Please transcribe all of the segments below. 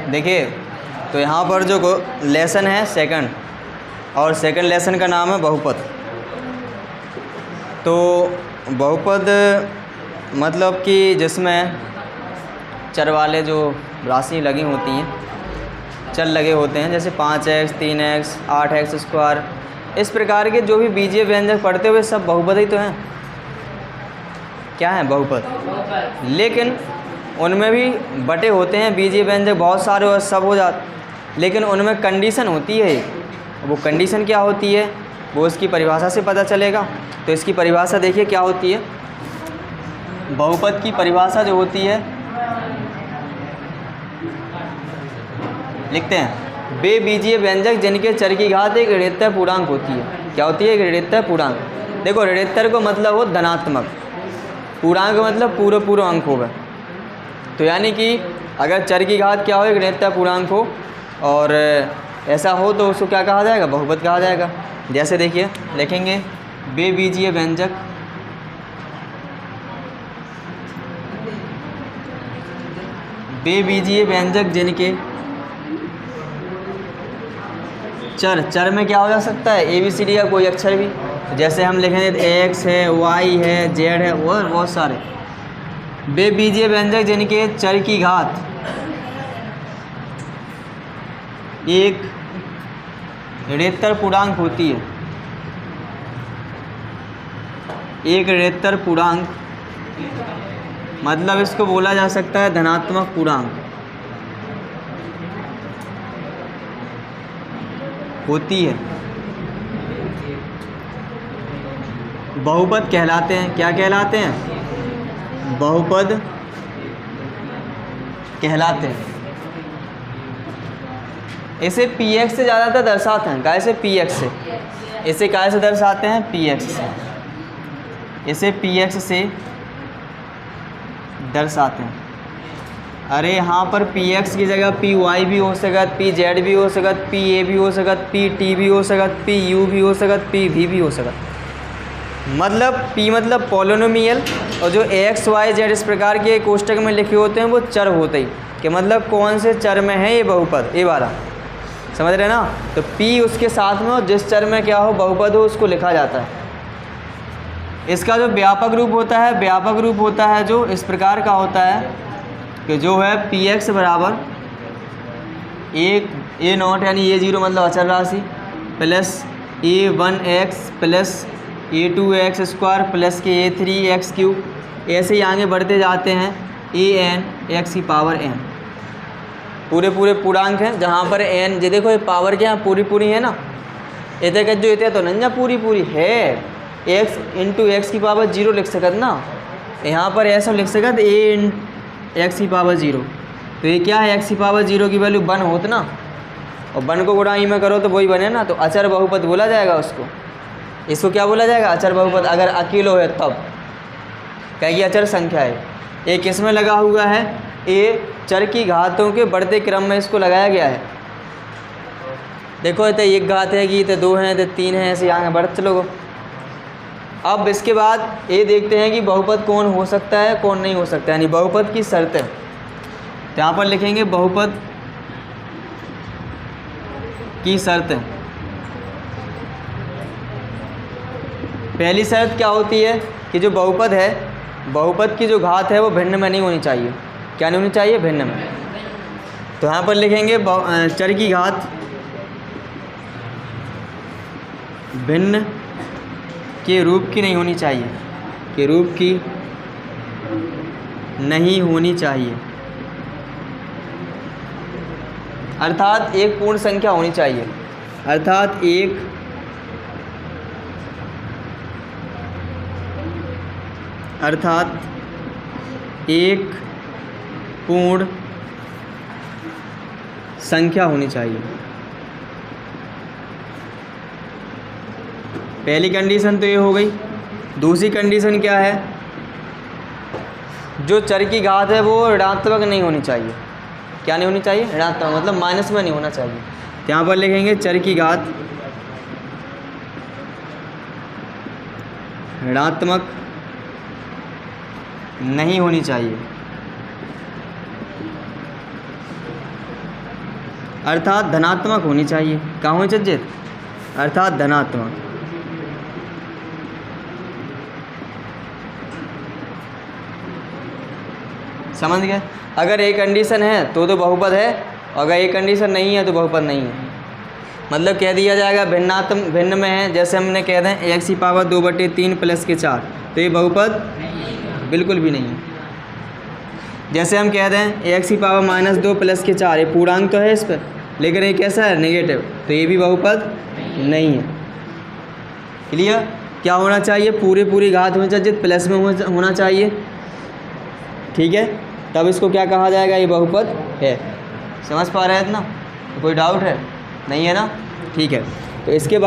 देखिए, तो यहाँ पर जो लेसन है सेकंड, और सेकंड लेसन का नाम है बहुपद। तो बहुपद मतलब कि जिसमें चर वाले जो राशि लगी होती हैं, चर लगे होते हैं, जैसे 5x, 3x, 8x स्क्वायर, इस प्रकार के जो भी बीजीय व्यंजक पढ़ते हुए सब बहुपद ही तो हैं। क्या हैं? बहुपद। लेकिन उनमें भी बटे होते हैं बीजीय व्यंजक बहुत सारे और सब हो जाते, लेकिन उनमें कंडीशन होती है। वो कंडीशन क्या होती है वो इसकी परिभाषा से पता चलेगा। तो इसकी परिभाषा देखिए क्या होती है। बहुपद की परिभाषा जो होती है, लिखते हैं, वे बीजीय व्यंजक जिनके चर की घात एक ऋणोत्तर पूर्णांक होती है। क्या होती है? एक ऋणोत्तर पूर्णांक। देखो, ऋणोत्तर को मतलब हो धनात्मक, पूर्णांक मतलब पूर्व अंक होगा। तो यानी कि अगर चर की घात क्या हो? एक ऋणोत्तर पूर्णांक हो, और ऐसा हो तो उसको क्या कहा जाएगा? बहुपद कहा जाएगा। जैसे देखिए लिखेंगे, वे बीजीय व्यंजक जिनके चर में क्या हो जा सकता है? ABCD का कोई अक्षर भी। तो जैसे हम लिखेंगे x है, y है, z है, और बहुत सारे। वे बीजीय व्यंजक जिनके चर की घात एक ऋणोत्तर पूर्णांक होती है। एक ऋणोत्तर पूर्णांक मतलब इसको बोला जा सकता है धनात्मक पूर्णांक होती है, बहुपद कहलाते हैं। क्या कहलाते हैं? बहुपद कहलाते हैं। इसे px से ज़्यादातर दर्शाते हैं। काय से? px से। इसे काय से दर्शाते हैं? px से। इसे px से दर्शाते हैं। अरे यहाँ पर px की जगह py भी हो सकत, pz भी हो सकत, pa भी हो सकत, pt भी हो सकत, pu भी हो सकत, pv भी हो सकत। मतलब p मतलब पॉलिनोमियल, और जो x y z इस प्रकार के कोष्टक में लिखे होते हैं वो चर होते ही, कि मतलब कौन से चर में है ये बहुपद, ये वाला। समझ रहे ना? तो p उसके साथ में, और जिस चर में क्या हो बहुपद हो उसको लिखा जाता है। इसका जो व्यापक रूप होता है, व्यापक रूप होता है जो इस प्रकार का होता है कि जो है px बराबर एक a0 यानी a0 मतलब अचर राशि plus a1x plus a2x square plus के a3x क्यूब, ऐसे ही आगे बढ़ते जाते हैं an x की पावर n। पूरे पूर्णांक हैं जहाँ पर n, ये देखो ये पावर क्या पूरी है ना, इतने का जो इतने तो नहीं पूरी है, x इंटू एक्स की पावर 0 लिख सकत ना, यहाँ पर ऐसा लिख सकत a x की पावर 0। तो ये क्या है? x की पावर 0 की वैल्यू 1 होत ना, और 1 को गुणा में करो तो वही बने ना, तो अचर बहुपद बोला जाएगा उसको। इसको क्या बोला जाएगा? अचर बहुपद। अगर अकेलो है तब कहेगी अचर संख्या है। एक इसमें लगा हुआ है, ए चर की घातों के बढ़ते क्रम में इसको लगाया गया है। देखो इतने एक घात है कि इतने 2 हैं, इतने 3 हैं, ऐसे आगे बढ़ते चलो। अब इसके बाद ये देखते हैं कि बहुपद कौन हो सकता है कौन नहीं हो सकता, यानी बहुपद की शर्तें। तो यहाँ पर लिखेंगे बहुपद की शर्तें। पहली शर्त क्या होती है कि जो बहुपद है, बहुपद की जो घात है वो भिन्न में नहीं होनी चाहिए। क्या नहीं होनी चाहिए? भिन्न में। तो यहाँ पर लिखेंगे चर की घात भिन्न के रूप की नहीं होनी चाहिए, के रूप की नहीं होनी चाहिए, अर्थात एक पूर्ण संख्या होनी चाहिए, अर्थात एक पूर्ण संख्या होनी चाहिए। पहली कंडीशन तो ये हो गई। दूसरी कंडीशन क्या है? जो चर की घात है वो ऋणात्मक नहीं होनी चाहिए। क्या नहीं होनी चाहिए? ऋणात्मक मतलब माइनस में नहीं होना चाहिए। तो यहाँ पर लिखेंगे चर की घात ऋणात्मक नहीं होनी चाहिए। अर्थात धनात्मक होनी चाहिए। कहाँ होनी चाहिए? अर्थात धनात्मक। समझ गए? अगर एक कंडीशन है तो बहुपद है, अगर एक कंडीशन नहीं है तो बहुपद नहीं है। मतलब कह दिया जाएगा भिन्न में है, जैसे हमने कह दें एक्स की पावर 2/3 प्लस के 4, तो ये बहुपद बिल्कुल भी नहीं है। जैसे हम कह दें एक्स की पावर -2 प्लस के 4, ये पूर्णांक तो है इस पर, लेकिन ये कैसा है? नेगेटिव, तो ये भी बहुपद नहीं है। क्लियर? क्या होना चाहिए? पूरी घात होनी चाहिए, प्लस में होना चाहिए। ठीक है, तब इसको क्या कहा जाएगा? ये बहुपद है। समझ पा रहे हैं इतना? कोई डाउट है? नहीं है ना? ठीक है, तो इसके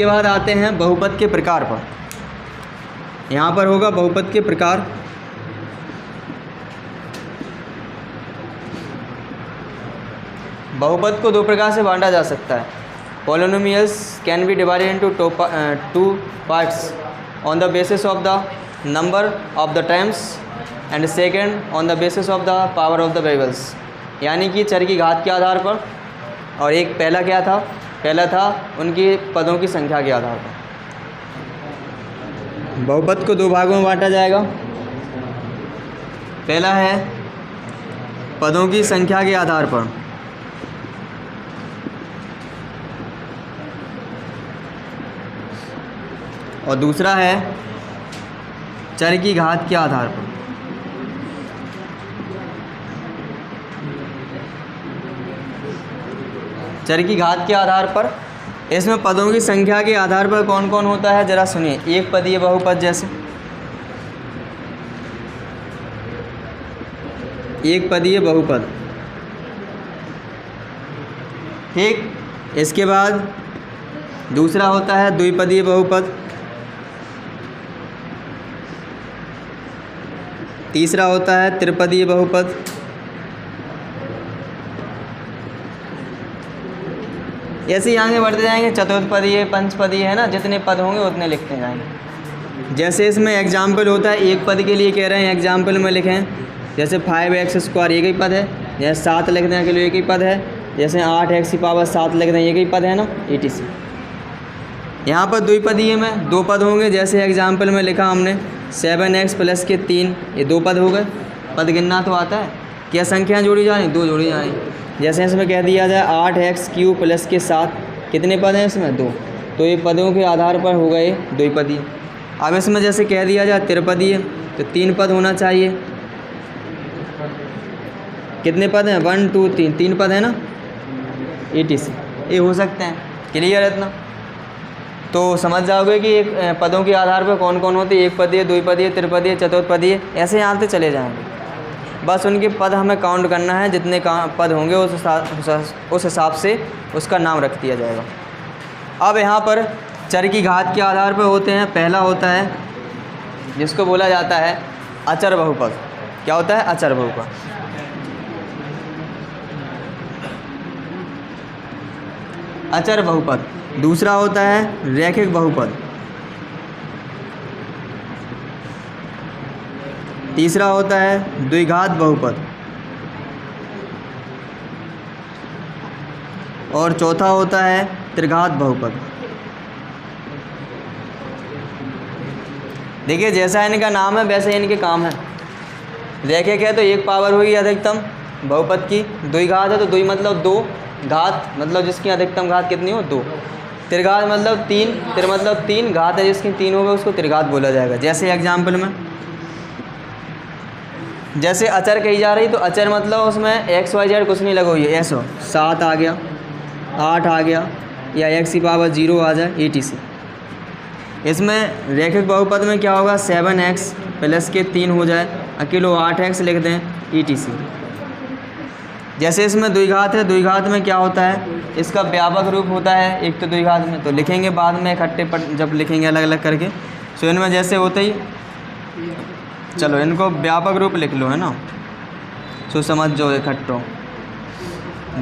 बाद आते हैं बहुपद के प्रकार पर। यहाँ पर होगा बहुपद के प्रकार। बहुपद को दो प्रकार से बांटा जा सकता है। Polynomials can be divided into two parts on the basis of the number of the terms and second on the basis of the power of the variables. यानी कि चर की घात के आधार पर, और एक पहला क्या था? पहला था उनकी पदों की संख्या के आधार पर। बहुपद को दो भागों में बांटा जाएगा। पहला है पदों की संख्या के आधार पर, और दूसरा है चर की घात के आधार पर। चर की घात के आधार पर, इसमें पदों की संख्या के आधार पर कौन कौन होता है जरा सुनिए। एक पदीय बहुपद, जैसे एक पदीय बहुपद, ठीक। इसके बाद दूसरा होता है द्विपदीय बहुपद, तीसरा होता है त्रिपदीय बहुपद, ऐसे ही आगे बढ़ते जाएंगे। चतुर्थपदीय, पंचपदीय, है ना, जितने पद होंगे उतने लिखते जाएंगे। जैसे इसमें एग्जाम्पल होता है, एक पद के लिए कह रहे हैं एग्जाम्पल में लिखें, जैसे 5x² एक ही पद है, जैसे 7 लिखने के लिए एक ही पद है, जैसे 8x की पावर 7 लिख दें एक ही पद है ना, etc। यहाँ पर द्विपदीय में दो पद होंगे, जैसे एग्जाम्पल में लिखा हमने 7x प्लस के 3, ये दो पद हो गए। पद गिनना तो आता है, क्या संख्या जोड़ी जानी? दो जोड़ी जानी। जैसे इसमें कह दिया जाए 8x³ प्लस के 7, कितने पद हैं इसमें? दो। तो ये पदों के आधार पर हो गए द्विपदीय। अब इसमें जैसे कह दिया जाए त्रिपदीय, तो 3 पद होना चाहिए। कितने पद हैं? 1 2 3, 3 पद है ना, etc। ये हो सकते हैं। क्लियर है इतना? तो समझ जाओगे कि एक पदों के आधार पर कौन कौन होते हैं, एक पदीय, द्विपदीय, त्रिपदीय, चतुर्थपदीय, ऐसे आते चले जाएंगे। बस उनके पद हमें काउंट करना है, जितने पद होंगे उस हिसाब से उसका नाम रख दिया जाएगा। अब यहाँ पर चर की घात के आधार पर होते हैं। पहला होता है जिसको बोला जाता है अचर बहुपद। क्या होता है? अचर बहुपद। अचर बहुपद। दूसरा होता है रैखिक बहुपद। तीसरा होता है द्विघात बहुपद, और चौथा होता है त्रिघात बहुपद। देखिए, जैसा इनका नाम है वैसे इनके काम है। रैखिक है तो एक पावर होगी अधिकतम बहुपद की, द्विघात है तो द्वि मतलब दो, घात मतलब जिसकी अधिकतम घात कितनी हो? दो। त्रिघात मतलब 3, तिर मतलब 3, घात है जिसकी 3 होगा उसको त्रिघात बोला जाएगा। जैसे एग्जाम्पल में जैसे अचर कही जा रही, तो अचर मतलब उसमें x y z कुछ नहीं लगा हुई है, ऐसा 7 आ गया, 8 आ गया, या x की पावर 0 आ जाए, etc। इसमें रैखिक बहुपद में क्या होगा? 7x प्लस के 3 हो जाए, अकेलो 8x लिख दें, etc। जैसे इसमें द्विघात है, द्विघात में क्या होता है? इसका व्यापक रूप होता है एक तो द्विघात में, तो लिखेंगे बाद में इकट्ठे पर जब लिखेंगे अलग अलग करके। सो इनमें जैसे होते ही, चलो इनको व्यापक रूप लिख लो, है ना, सो समझ जो इकट्ठो।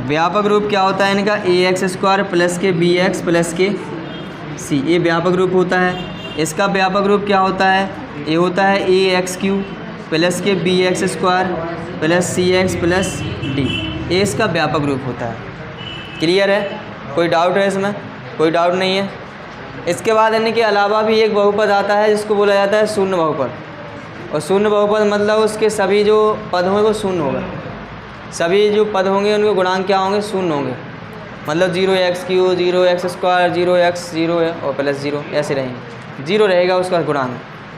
व्यापक रूप क्या होता है इनका? ax² प्लस के bx प्लस के c, ये व्यापक रूप होता है। इसका व्यापक रूप क्या होता है? ये होता है ax³ प्लस के bx² plus cx plus D, ये इसका व्यापक रूप होता है। क्लियर है? कोई डाउट है इसमें? कोई डाउट नहीं है। इसके बाद इनके अलावा भी एक बहुपद आता है जिसको बोला जाता है शून्य बहुपद। और शून्य बहुपद मतलब उसके सभी जो पद होंगे वो शून्य होंगे, सभी जो पद होंगे उनके गुणांक क्या होंगे? शून्य होंगे। मतलब 0x3, 0x2, 0x 0 और प्लस 0 ऐसे रहेंगे, 0 रहेगा उसका गुणांक।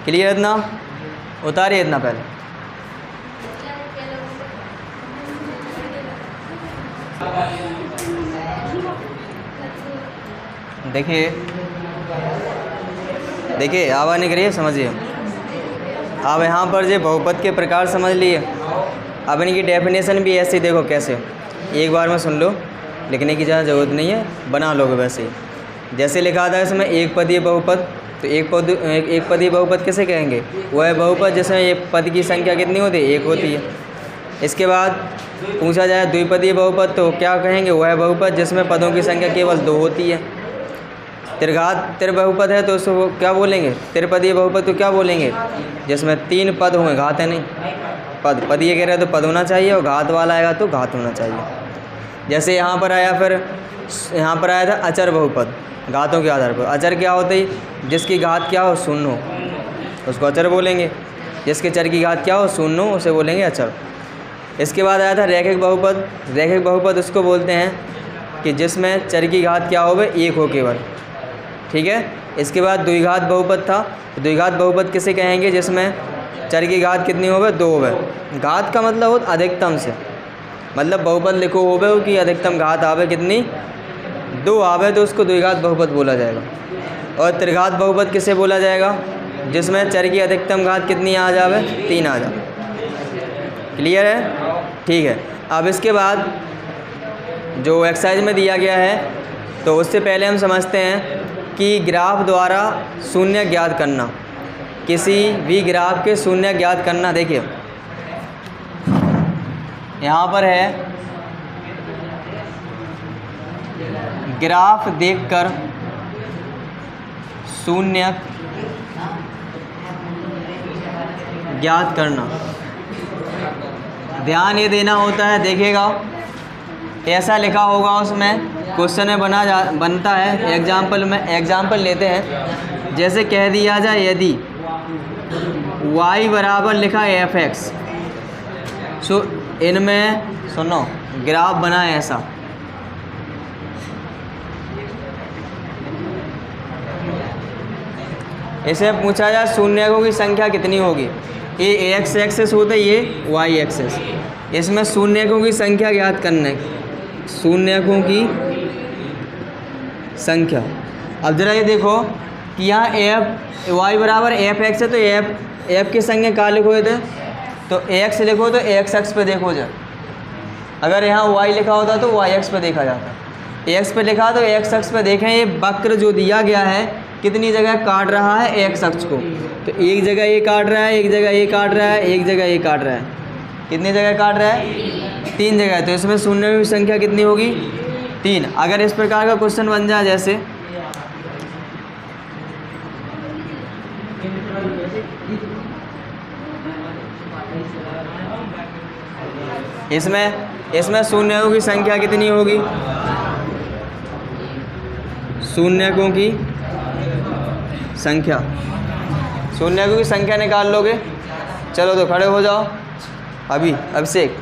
क्लियर? इतना उतारिए इतना पहले। देखिए आवाज़ नहीं करिए, समझिए। अब यहाँ पर जो बहुपद के प्रकार समझ लिए, अब इनकी डेफिनेशन भी ऐसे ही देखो कैसे, एक बार में सुन लो, लिखने की ज़्यादा ज़रूरत नहीं है, बना लोगे वैसे ही। जैसे लिखा था इसमें एक पदीय बहुपद, तो एक पदीय बहुपद किसे कहेंगे? वह है बहुपद जिसमें एक पद की संख्या कितनी होती है? एक होती है। इसके बाद पूछा जाए द्विपदीय बहुपद तो क्या कहेंगे? वह है बहुपद जिसमें पदों की संख्या केवल 2 होती है। त्रिबहुपद है तो उसको क्या बोलेंगे? त्रिपदीय बहुपद तो क्या बोलेंगे? जिसमें 3 पद होंगे, घात है नहीं, पद ये कह रहे हैं तो पद होना चाहिए, और घात वाला आएगा तो घात होना चाहिए। जैसे यहाँ पर आया, फिर यहाँ पर आया था अचर बहुपद, घातों के आधार पर। अचर क्या होता है? जिसकी घात क्या हो? शून्य हो, उसको अचर बोलेंगे। जिसके चर की घात क्या हो? शून्य हो, उसे बोलेंगे अचर। इसके बाद आया था रैखिक बहुपद। रैखिक बहुपद उसको बोलते हैं कि जिसमें चर की घात क्या हो? 1 हो केवल। ठीक है। इसके बाद द्विघात बहुपद था। द्विघात बहुपद किसे कहेंगे? जिसमें चर की घात कितनी होवे? 2 होवे। घात का मतलब हो अधिकतम से, मतलब बहुपद लिखो होवे कि अधिकतम घात आवे कितनी? 2 आवे, तो उसको द्विघात बहुपद बोला जाएगा। और त्रिघात बहुपद किसे बोला जाएगा? जिसमें चर की अधिकतम घात कितनी आ जावे? 3 आ जावे। क्लियर है? ठीक है। अब इसके बाद जो एक्सरसाइज में दिया गया है, तो उससे पहले हम समझते हैं कि ग्राफ द्वारा शून्य ज्ञात करना, किसी भी ग्राफ के शून्य ज्ञात करना। देखिए यहाँ पर है, ग्राफ देखकर शून्य ज्ञात करना। ध्यान ये देना होता है, देखिएगा ऐसा लिखा होगा उसमें, क्वेश्चन में बनता है। एग्जाम्पल लेते हैं। जैसे कह दिया जाए यदि y बराबर लिखा है fx, सो इनमें सुनो ग्राफ बना है ऐसा। इसे पूछा जाए शून्यकों की संख्या कितनी होगी? ये x एक्सेस होता है, ये y एक्सेस। इसमें शून्यकों की संख्या ज्ञात करना है, शून्यकों की संख्या। अब जरा ये देखो कि यहाँ y बराबर fx है, तो f की संख्या क्या लिखोगे थे? तो x लिखो तो x अक्ष पे देखो जाए। अगर यहाँ y लिखा होता तो y अक्ष पे देखा जाता। x पे लिखा तो x अक्ष पे देखें। ये वक्र जो दिया गया है कितनी जगह काट रहा है? x अक्ष को। तो एक जगह ये काट रहा है, एक जगह ये काट रहा है, एक जगह ये काट रहा है। कितनी जगह काट रहा है? 3 जगह। तो इसमें शून्य की संख्या कितनी होगी? 3। अगर इस प्रकार का क्वेश्चन बन जाए, जैसे इसमें शून्यकों की संख्या कितनी होगी? शून्यकों की संख्या, शून्यकों की संख्या निकाल लोगे। चलो तो खड़े हो जाओ। अभी अभिषेक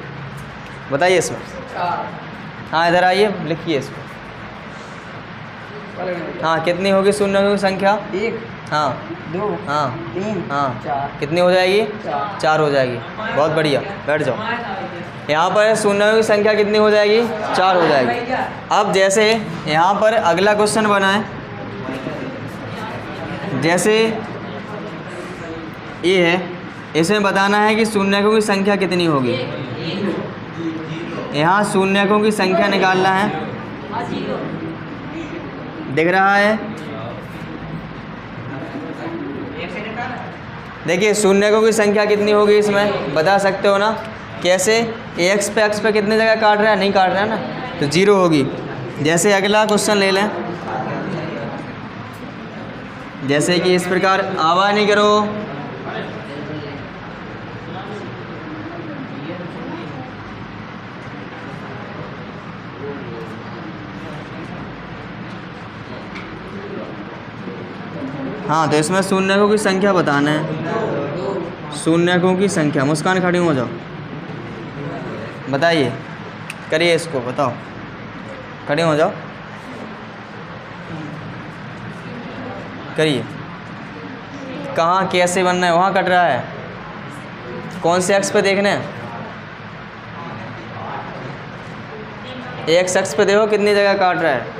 बताइए इसमें। हाँ इधर आइए, लिखिए इसमें। हाँ कितनी होगी शून्यकों की संख्या? 1, हाँ 2, हाँ 3, हाँ 4। कितनी हो जाएगी? 4 हो जाएगी। बहुत बढ़िया, बैठ जाओ। यहाँ पर शून्यों की संख्या कितनी हो जाएगी? 4 हो जाएगी। अब जैसे यहाँ पर अगला क्वेश्चन बना है, जैसे ये है, इसमें बताना है कि शून्यकों की संख्या कितनी होगी। यहाँ शून्यकों की संख्या निकालना है, दिख रहा है? देखिए शून्यकों की संख्या कितनी होगी इसमें बता सकते हो ना? कैसे? एक्स पे अक्ष पे कितने जगह काट रहा है? नहीं काट रहा है ना, तो 0 होगी। जैसे अगला क्वेश्चन ले लें, जैसे कि इस प्रकार, आवाज़ नहीं करो। हाँ, तो इसमें शून्यकों की संख्या बताना है, शून्यकों की संख्या। मुस्कान खड़ी हो जाओ, बताइए, करिए इसको, बताओ, खड़े हो जाओ, करिए। कहाँ कैसे बनना है, वहाँ कट रहा है, कौन से अक्ष पे देखना है? एक अक्ष पे देखो कितनी जगह काट रहा है।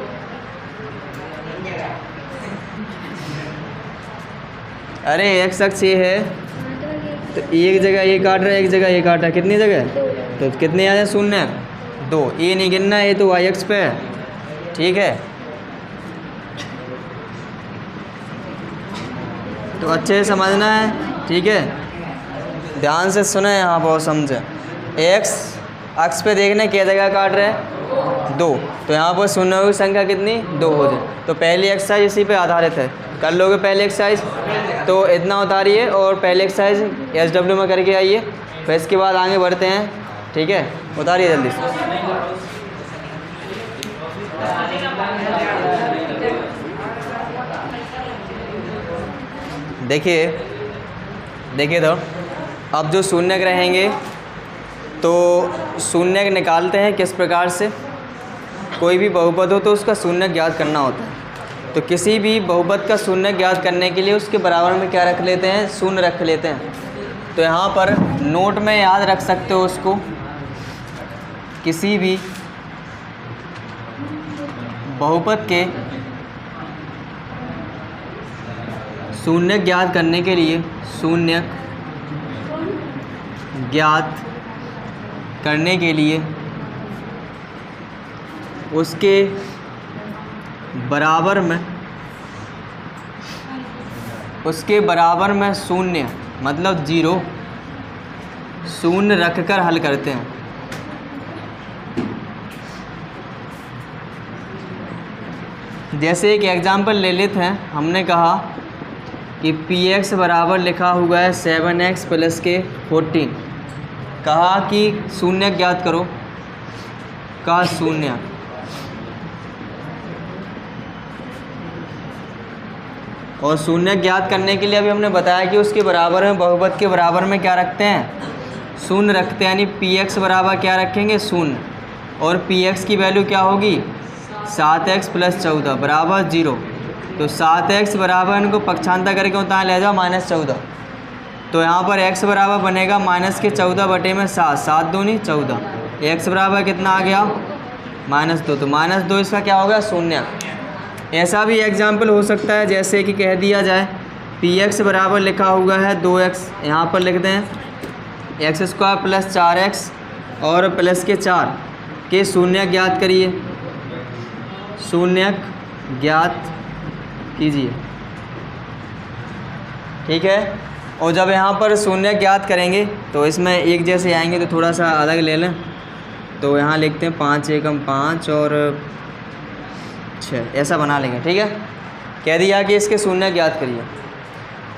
अरे एक अक्ष ये है तो एक जगह ये काट रहा है, एक जगह ये काट रहा है, कितनी जगह? तो कितने आ जाए? शून्य, 2। ये नहीं गिनना, ये तो वाई अक्ष पे है, ठीक है। तो अच्छे से समझना है, ठीक है, ध्यान से सुने यहाँ बहुत समझे। एक्स अक्ष पे देखने क्या जगह काट रहे हैं? 2। तो यहाँ पर शून्यों की संख्या कितनी? 2 हो जाए। तो पहली एक्सरसाइज इसी पे आधारित है, कर लोगे पहली एक्सरसाइज। तो इतना उतारिए और पहली एक्सरसाइज SW में करके आइए, फिर इसके बाद आगे बढ़ते हैं, ठीक है। उतारिए जल्दी से। देखिए तो अब जो शून्यक रहेंगे तो शून्यक निकालते हैं किस प्रकार से। कोई भी बहुपद हो तो उसका शून्यक ज्ञात करना होता है। तो किसी भी बहुपद का शून्यक ज्ञात करने के लिए उसके बराबर में क्या रख लेते हैं? शून्य रख लेते हैं। तो यहाँ पर नोट में याद रख सकते हो उसको, किसी भी बहुपद के शून्यक ज्ञात करने के लिए, शून्यक ज्ञात करने के लिए उसके बराबर में शून्य मतलब 0 शून्य रख कर हल करते हैं। जैसे एक एग्जाम्पल ले लेते हैं, हमने कहा कि px बराबर लिखा हुआ है 7x प्लस के 14। कहा कि शून्य ज्ञात करो, का शून्य। और शून्य ज्ञात करने के लिए अभी हमने बताया कि उसके बराबर में, बहुपद के बराबर में क्या रखते हैं? शून्य रखते हैं। यानी px बराबर क्या रखेंगे? शून्य। और px की वैल्यू क्या होगी? 7x प्लस 14 बराबर 0। तो 7x बराबर, इनको पक्षांतर करके उतार ले जाओ -14। तो यहाँ पर x बराबर बनेगा -14 बटे में 7, 7 दूनी 14। x बराबर कितना आ गया? -2। तो -2 इसका क्या होगा? शून्य। ऐसा भी एग्जाम्पल हो सकता है, जैसे कि कह दिया जाए px बराबर लिखा हुआ है 2x, यहाँ पर लिखते हैं x² प्लस 4x और प्लस के 4 के शून्य ज्ञात करिए, शून्य ज्ञात कीजिए, ठीक है। और जब यहाँ पर शून्य ज्ञात करेंगे तो इसमें एक जैसे आएंगे, तो थोड़ा सा अलग ले लें। तो यहाँ लिखते हैं 5 एकम 5 और 6, ऐसा बना लेंगे, ठीक है। कह दिया कि इसके शून्य ज्ञात करिए।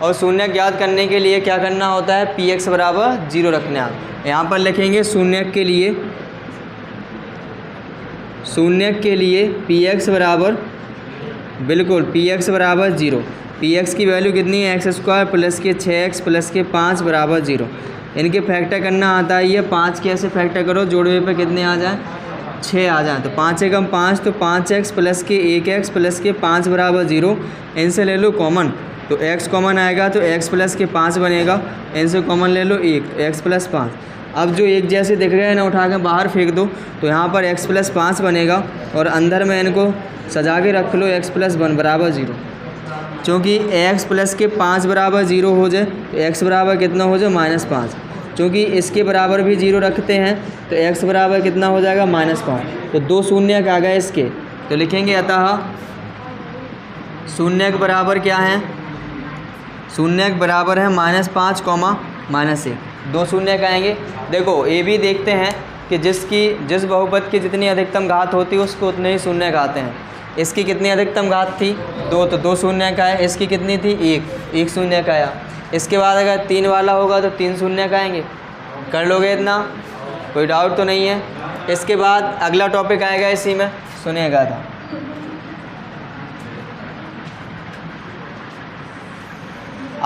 और शून्य ज्ञात करने के लिए क्या करना होता है? px बराबर 0 रखने आप। यहाँ पर लिखेंगे शून्य के लिए px बराबर, बिल्कुल px बराबर 0। px की वैल्यू कितनी है? x² प्लस के 6x प्लस के 5 बराबर 0। इनके फैक्टर करना आता है। ये 5 कैसे फैक्टर करो? जोड़वे पे कितने आ जाए? 6 आ जाए। तो 5 एकम 5, तो 5x प्लस के 1x प्लस के 5 बराबर 0। इनसे ले लो कॉमन, तो x कॉमन आएगा तो x प्लस के 5 बनेगा। इनसे कॉमन ले लो 1, तो x प्लस 5। अब जो एक जैसे दिख रहे हैं ना, उठा के बाहर फेंक दो, तो यहाँ पर x प्लस 5 बनेगा। और अंदर में इनको सजा के रख लो x प्लस 1 बराबर 0। क्योंकि x प्लस के 5 बराबर 0 हो जाए तो x बराबर कितना हो जाए? -5। क्योंकि इसके बराबर भी 0 रखते हैं तो x बराबर कितना हो जाएगा? -5। तो 2 शून्य आ गए इसके। तो लिखेंगे अतः शून्य के बराबर क्या है? शून्य के बराबर है -5, -1। 2 शून्य आएंगे। देखो ये भी देखते हैं कि जिस बहुपद की जितनी अधिकतम घात होती है उसको उतने ही शून्य आते हैं। इसकी कितनी अधिकतम घात थी? 2, तो 2 शून्य का है। इसकी कितनी थी? 1 शून्य का आया। इसके बाद अगर 3 वाला होगा तो 3 शून्य का आएंगे। कर लोगे इतना? कोई डाउट तो नहीं है? इसके बाद अगला टॉपिक आएगा, इसी में सुनिएगा था।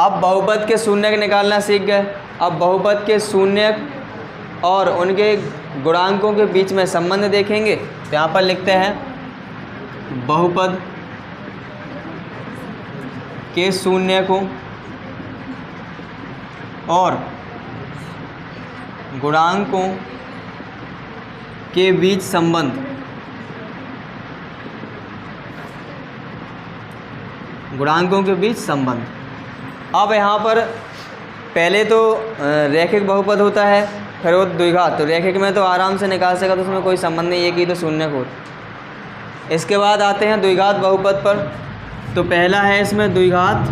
अब बहुपद के शून्यक निकालना सीख गए। अब बहुपद के शून्यक और उनके गुणांकों के बीच में संबंध देखेंगे। तो यहाँ पर लिखते हैं बहुपद के शून्यकों और गुणांकों के बीच संबंध। गुणांकों के बीच संबंध। अब यहाँ पर पहले तो रैखिक बहुपद होता है, फिर वो द्विघात। तो रैखिक में तो आराम से निकाल सका, तो उसमें कोई संबंध नहीं, एक ही तो शून्यक होता। इसके बाद आते हैं द्विघात बहुपद पर। तो पहला है इसमें द्विघात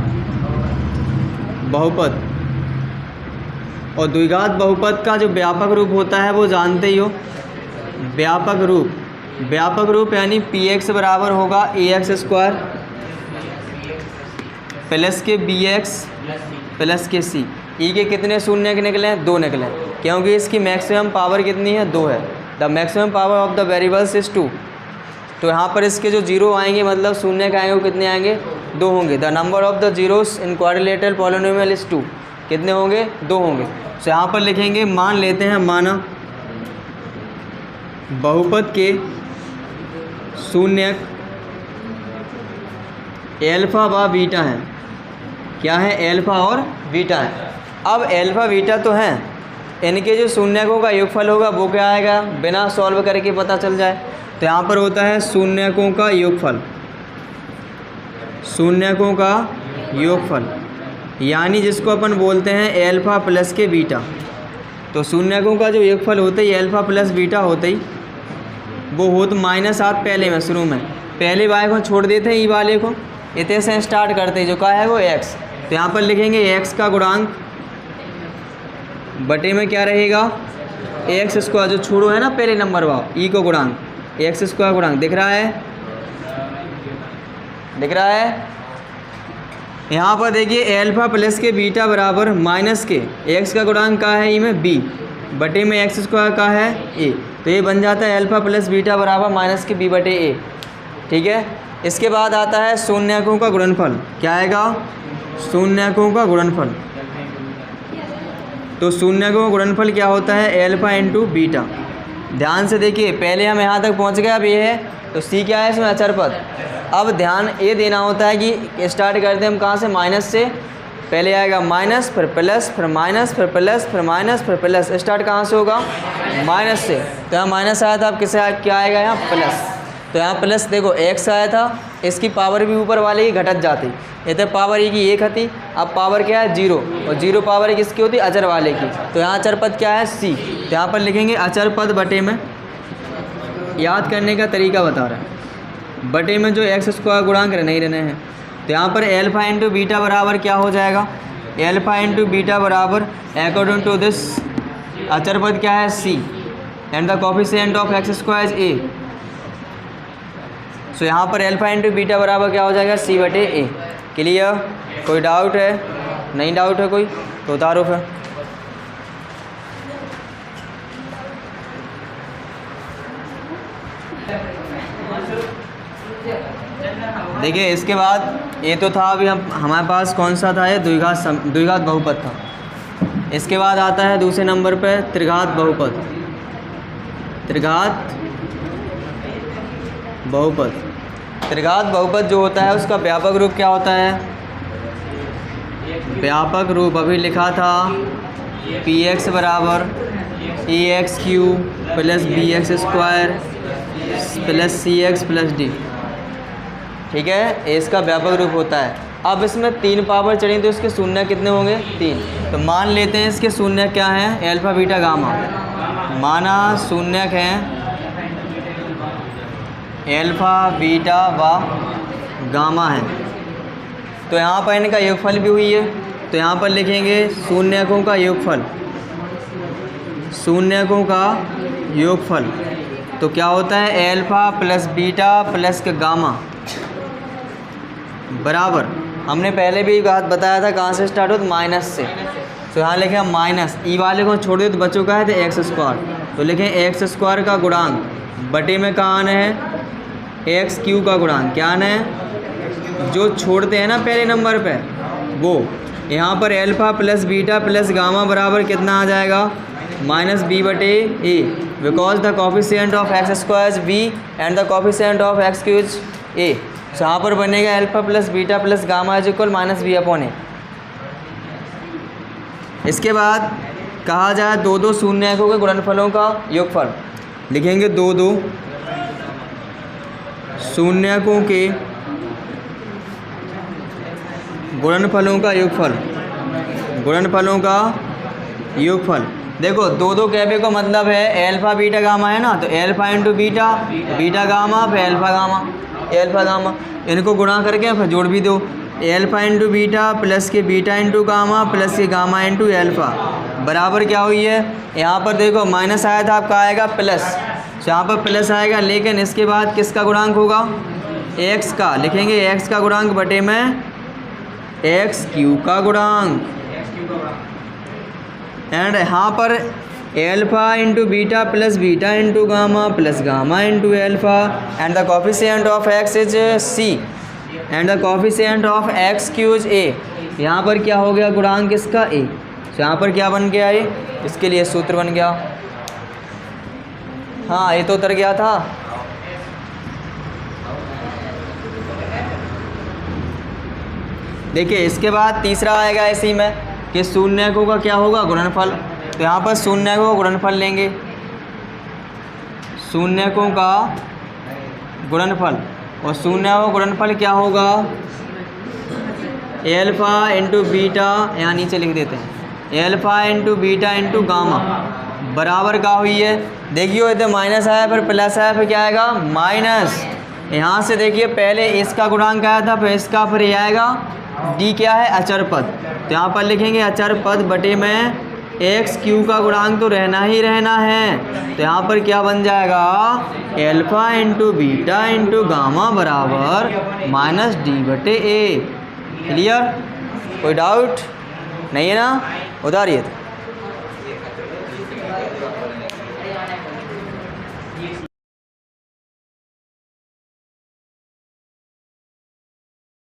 बहुपद। और द्विघात बहुपद का जो व्यापक रूप होता है वो जानते ही हो, व्यापक रूप। व्यापक रूप यानी px बराबर होगा ax² प्लस के bx प्लस के c। ई के कितने शून्य के निकले हैं? 2 निकले, क्योंकि इसकी मैक्सिमम पावर कितनी है? 2 है। The maximum power of the variables is 2। तो यहाँ पर इसके जो जीरो आएंगे, मतलब शून्य के आएंगे, वो कितने आएंगे? 2 होंगे। The number of the zeros in quadrilateral polynomial is 2। कितने होंगे? 2 होंगे। तो यहाँ पर लिखेंगे, मान लेते हैं, माना बहुपद के शून्यक एल्फा व बीटा हैं। क्या है? एल्फा और बीटा है। अब एल्फा बीटा तो हैं, इनके जो शून्यकों का योगफल होगा वो क्या आएगा? बिना सॉल्व करके पता चल जाए। तो यहाँ पर होता है शून्यकों का योगफल। शून्यकों का योगफल यानी जिसको अपन बोलते हैं एल्फा प्लस के बीटा। तो शून्यकों का जो योगफल होता ही एल्फा प्लस बीटा होते ही वो हो तो -7 पहले में, शुरू में पहले वाले को छोड़ देते हैं, ई वाले को इतने से स्टार्ट करते हैं, जो का है वो x। तो यहाँ पर लिखेंगे x का गुणांक बटे में क्या रहेगा? ax²। जो छोड़ो है ना पहले नंबर वाला, ई को गुणांक, ax² गुणांक दिख रहा है? दिख रहा है? यहाँ पर देखिए एल्फा प्लस के बीटा बराबर माइनस के x का गुणांक का है ई में b बटे में x² का है a। तो ये बन जाता है एल्फा प्लस बीटा बराबर माइनस के b बटे a। ठीक है। इसके बाद आता है शून्यकों का गुणनफल। क्या आएगा? शून्यकों का गुणनफल। तो शून्यकों का गुणनफल क्या होता है? Alpha into beta. ध्यान से देखिए, पहले हम यहाँ तक पहुँच गए, अब ये है। तो सी क्या है इसमें? अचर पद। अब ध्यान ये देना होता है कि स्टार्ट करते हैं हम कहाँ से? माइनस से। पहले आएगा माइनस, फिर प्लस, फिर माइनस, फिर प्लस, फिर माइनस, फिर प्लस। स्टार्ट कहाँ से होगा? माइनस से। तो यहाँ माइनस आया था, अब किसे क्या आएगा? यहाँ प्लस। तो यहाँ प्लस देखो x आया था, इसकी पावर भी ऊपर वाले की घटत जाती। ये तो पावर e की 1 थी, अब पावर क्या है? 0। और 0 पावर किसकी होती? अचर वाले की। तो यहाँ अचर पद क्या है? c। तो यहाँ पर लिखेंगे अचर पद बटे में, याद करने का तरीका बता रहा है, बटे में जो x² गुणांक नहीं रहने हैं। तो यहाँ पर एल्फा इंटू बीटा बराबर क्या हो जाएगा? एल्फा इंटू बीटा बराबर अकॉर्डिंग टू दिस अचर पद क्या है? c and the coefficient of x² is a। सो यहाँ पर एल्फा इंटू बीटा बराबर क्या हो जाएगा? c बटे a। क्लियर? कोई डाउट है? नहीं डाउट है कोई? तो उतारो फिर। देखिए इसके बाद ये तो था, अभी हम हमारे पास कौन सा था? ये द्विघात बहुपद था। इसके बाद आता है दूसरे नंबर पे त्रिघात बहुपद। त्रिघात बहुपद। त्रिघात बहुपद जो होता है उसका व्यापक रूप क्या होता है? व्यापक रूप अभी लिखा था px बराबर ax³ plus bx² plus cx plus d। ठीक है, इसका व्यापक रूप होता है। अब इसमें 3 पावर चढ़ी तो इसके शून्य कितने होंगे? 3। तो मान लेते हैं इसके शून्य क्या हैं? Alpha beta gamma. माना शून्यक हैं एल्फा बीटा व गामा है। तो यहाँ पर इनका योगफल भी हुई है। तो यहाँ पर लिखेंगे शून्यकों का योगफल। शून्यकों का योगफल तो क्या होता है? एल्फा प्लस बीटा प्लस का गामा बराबर, हमने पहले भी बात बताया था कहाँ से स्टार्ट हो? तो माइनस से। तो यहाँ लिखे माइनस, ई वाले को छोड़ दे तो बच्चों का है तो x²। तो लिखें x² का गुणांक बटे में कहाँ आना है? x³ का गुणांक। क्या आना है? जो छोड़ते हैं ना पहले नंबर पे वो, यहाँ पर alpha plus beta plus gamma बराबर कितना आ जाएगा, माइनस बी बटे A, because the coefficient of x square is B and the coefficient of x cube is A. तो यहाँ पर बनेगा alpha plus beta plus gamma is equal minus B upon A. इसके बाद कहा जाए दो दो शून्यकों के गुणनफलों का योगफल, लिखेंगे दो दो शून्यकों के गुणनफलों का योगफल, गुणनफलों का योगफल। देखो दो दो कहने का मतलब है एल्फ़ा बीटा गामा है ना, तो alpha into beta, beta gamma फिर एल्फ़ा गामा, एल्फ़ा गामा, इनको गुणा करके फिर जोड़ भी दो, एल्फ़ा इंटू बीटा प्लस के बीटा इंटू गामा प्लस के गामा इंटू एल्फ़ा बराबर क्या हुई है, यहाँ पर देखो माइनस आया था आपका आएगा प्लस, तो यहाँ पर प्लस आएगा, लेकिन इसके बाद किसका गुणांक होगा, एक्स का, लिखेंगे एक्स का गुणांक बटे में एक्स क्यूब का गुणांक, एंड यहाँ पर alpha into beta plus beta into gamma plus gamma into alpha and the coefficient of x is c and the coefficient of x cube is a. यहाँ पर क्या हो गया गुणांक इसका ए, तो यहाँ पर क्या बन गया ए, इसके लिए सूत्र बन गया, हाँ ये तो उतर गया था। देखिए इसके बाद तीसरा आएगा इसी में कि शून्यकों का क्या होगा गुणनफल, तो यहाँ पर शून्यकों का गुणनफल लेंगे, शून्यकों का गुणनफल, और शून्यकों का गुणनफल क्या होगा, एल्फ़ा इंटू बीटा, यहाँ नीचे लिख देते हैं, alpha into beta into gamma बराबर का हुई है, देखिए इधर माइनस आया फिर प्लस आया फिर क्या आएगा माइनस, यहाँ से देखिए पहले इसका गुणांक आया था फिर इसका, फिर ये आएगा डी क्या है अचर पद, तो यहाँ पर लिखेंगे अचर पद बटे में एक्स क्यू का गुणांक तो रहना ही रहना है, तो यहाँ पर क्या बन जाएगा alpha into beta into gamma बराबर माइनस डी बटे ए। क्लियर, कोई डाउट नहीं है ना, उतारिए।